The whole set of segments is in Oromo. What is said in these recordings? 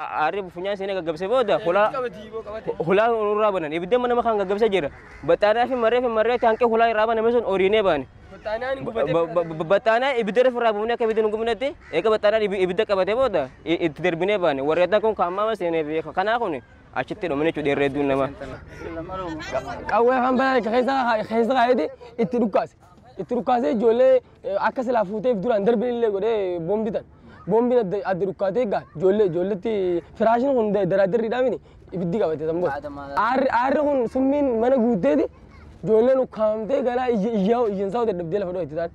Arif punya sini gagap seboda, hula rabanan. Ibidem mana makan gagap saja. Batana fi mare tangke hula rabanan mesun orine ban. Batana ibidere rabuna ke bidun gumnati. Eka batana ibidek kabate boda. Iterbine ban. Wareta kon kama sene kana koni. Achite domene chu deredu nama. Kawe hamba khaysa haydi itrukase jole akas la fute dur andar bille gode bombitan. Bombi adrukate ga jolle ti firashin hunde daradir ridamini ibiddi kabate tambo. Ar hun summin mana gutedi jolle nu khamte gala iyinsaw de dabdela fado ititat.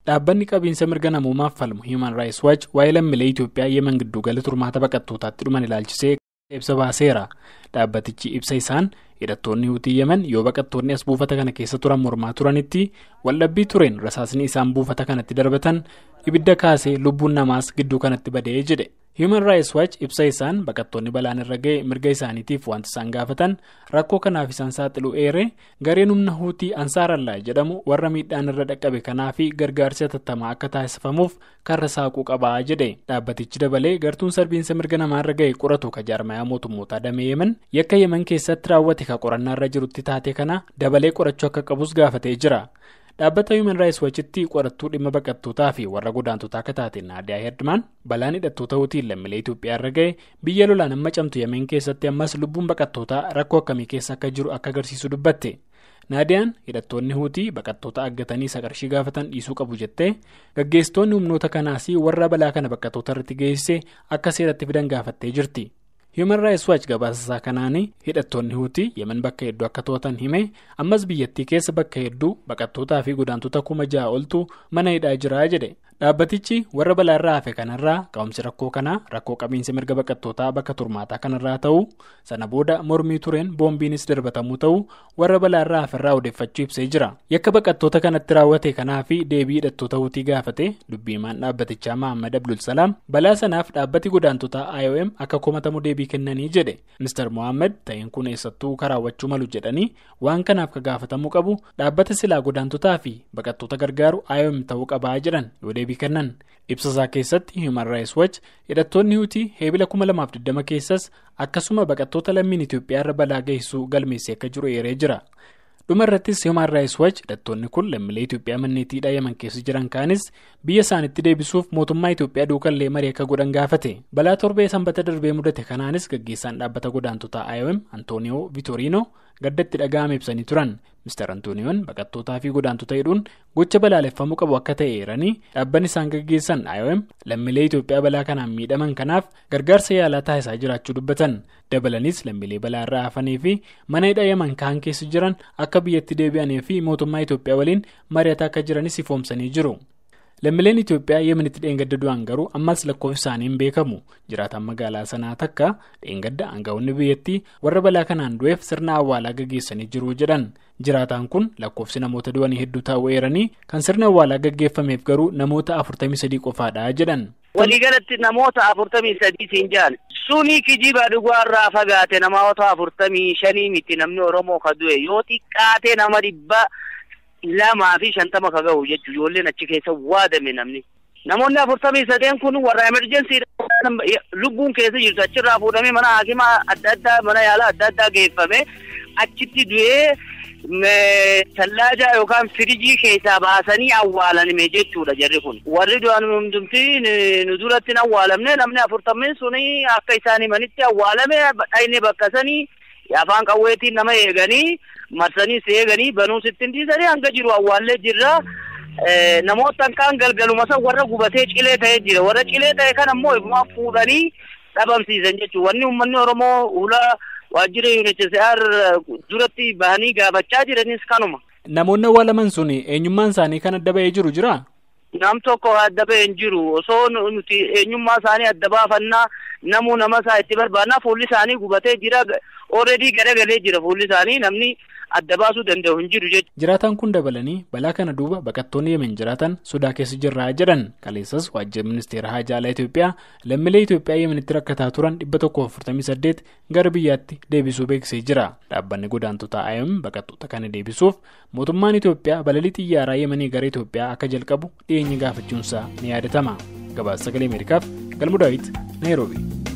Dhaabbanni qabiinsa mirga namoomaaf falmu Human Rights Watch waa'ee lammiilee Itoophiyaa Yemen gidduu gala turmaata baqattootaatti dhuman ilaalchisee ibsa baaseera. Dhaabbatichi ibsa isaan hidhattoonni Huutii Yemen yoo baqattoonni as buufata kana keessa turan mormaa turanitti waldhabbii tureen rasaasni isaan buufata kanatti darbatan ibidda kaasee lubbuun namaas gidduu kanatti badee jedhe. Human Rights Watch ibsa isaan baqattoonni balaan irra ga'e mirga isaaniitiif wanti isaan gaafatan rakkoo kanaaf isaan saaxiluu eere gareen humna Huutii Ansaarallaa jedhamu warra miidhaan irra dhaqqabe kanaafi gargaarsi hatattamaa akka taasifamuuf karra saaquu qabaa jedhe. Dhaabbatichi dabalee gartuun sarbiinsa mirga namaa irra ga'e qoratu ka jaarmayaa mootummootaa damee Yemen yakka Yemen keessatti raawwate ka qorannaa irra jirutti taate kana dabalee qorachuu akka qabus gaafatee jira. Dhaabbata Human Rights Watchitti qorattuu dhimma baqattootaa fi warra godaantotaa akka taate Naadiyaa Herdman balaan hidhattoota Huutiin lammiilee Itoophiyaa irra ga'e biyya lolaan amma camtu Yemen keessatti ammas lubbuun baqattootaa rakkoo akkamii keessa akka jiru akka agarsiisu dubbatte. Naadiyaan hidhattoonni Huutii baqattoota aggatanii qarshii gaafatan dhiisuu qabu jettee gaggeessitoonni humnoota kanaas warra balaa kana baqattoota irratti geessise akka seeratti fidan gaafattee jirti. Human Rights Watch gabaasa kanaanii hidhattoonni Huutii Yemen bakka hedduu akka to'atan hime ammas biyyattii keessa bakka hedduu baqattootaa fi godaantota 6,000 oltu mana hidhaa jira jedhe. Dhaabbatichi warra balaa irraa hafe kanarraa ka'umsi rakkoo kanaa rakkoo qabiinsa mirga baqattootaa bakka turmaataa kanarraa ta'uu sana booda mormii tureen boombiinis darbatamuu ta'uu warra balaa irraa hafe irraa odeeffachuu ibsee jira. Yakka baqattoota kanatti raawwate kanaa fi deebii hidhattoota Huutii gaafate dubbiimaan dhaabbatichaa Mahammad Abdul Salaam balaa sanaaf dhaabbati godaantotaa IOM akka komatamu deebii kennanii jedhe. Mr. Mohammad ta'een kun eessattuu karaawwachuu malu jedhanii waan kanaaf ka gaafatamuu qabu dhaabbata silaa godaantotaa fi baqattoota gargaaru IOM ta'uu qabaa jedhan yoo deebii kennan. Ibsa isaa keessatti Human Rights Watch hidhattoonni Huutii heebila 2020 keessas akkasuma baqattoota lammiin Itoophiyaa irra balaa geessisuu galmeessee akka jiru eeree jira. Dhuma irrattis Human Rights Watch hidhattoonni kun lammiilee Itoophiyaa manneetiidhaa Yemen keessa jiran kaanis biyya isaanitti deebisuuf mootummaa Itoophiyaa duukallee marii akka godhan gaafate. Balaa torbee sanbata darbee mudate kanaanis gaggeessaan dhaabbata godaantotaa IOM Antooniyoo Viitoriinoo gaddatti dhaga'ame ibsanii turan. Mr. Antooniyoon baqattootaa fi godaantota hidhuun gocha balaaleffamuu qabu akka ta'e eeranii dhaabbanni isaan gaggeessan IOM lammiilee Itoophiyaa balaa kanaan miidhaman kanaaf gargaarsa yaalaa taasisaa jiraachuu dubbatan. Dabalanis lammiilee balaa irraa hafanii fi mana hidhaa Yemen kaan keessa jiran akka biyyatti deebi'anii fi mootummaa Itoophiyaa waliin mari'ataa akka jiranis ifoomsanii jiru. Lammiileen Itoophiyaa Yemenitti dheengadda du'an garuu ammas lakkoofsi isaanii hin beekamu. Jiraataan magaalaa sanaa takka dheengadda aangawoonni biyyattii warra balaa kanaan du'eef sirna awwaalaa gaggeessanii jiru jedhan. Jiraataan kun lakkoofsi namoota du'anii hedduu ta'uu eeranii kan sirna awwaalaa gaggeeffameef garuu namoota 43 qofaadha jedhan. Waliigalatti namoota 43 siin jaan. Suni kijiba dhugaarraa fagaate namoota 45 miti namni Oromoo ka du'e yoo xiqqaate nama 250 ka ga'u jechuudha. Ijoolleen achi keessa waadame namni. Namoonni 43 kun warra emergency lubbuun keessa jirtu achirraa fuudhamee mana hakimaa adda addaa mana yaalaa adda addaa geeffame achitti du'ee tallaaja yookaan firijii keessaa baasanii awwaalanime jechuudha jarri kun. Warri du'an hundumti nu duratti hin awwaalamne namni 40 suni akka isaan himanitti awwaalame dhayne bakkasanii afaan qawweetiin nama eeganii marsanii seeganii banuu sittin dhiisanii hanga jiru awwaallee jirra. Namoota kaan galgaluma san warra gubatee cilee ta'ee jira. Warra cilee ta'e kan ammoo ifuma fuudhanii dhabamsiisan jechuudha. Wanni uummanni Oromoo hula waajjira UNHCR duratti bahanii gaafachaa jiranis kanuma. Namoonni awwaalaman sun eenyummaan isaanii kan adda ba'ee jiru jira? Nam tokko adda ba'ee hin jiru. Osoo nuti eenyummaa isaanii adda baafannaa namuu nama isaa itti barbaannaa fuulli isaanii gubatee jira. Already garagalee jira fuulli isaanii namni adda baasuu danda'u hin jiru jechuudha. Jiraataan kun dabalanii balaa kana duuba baqattoonni Yemen jiraatan sodaa keessa jirraa jedhan. Kaleessas waajjira ministeera haajaa alaa Itoophiyaa lammiilee Itoophiyaa Yemenitti rakkataa turan 148 gara biyyaatti deebisuu beeksisee jira. Dhaabbanni godaantotaa IOM baqattoota kana deebisuuf mootummaan Itoophiyaa balalii xiyyaaraa Yemenii gara Itoophiyaa akka jalqabu dhiyeenya gaafachuunsaa ni yaadatama. Gabaasa Sagalee Ameerikaaf Galmuu Daawit, Naayiroobii.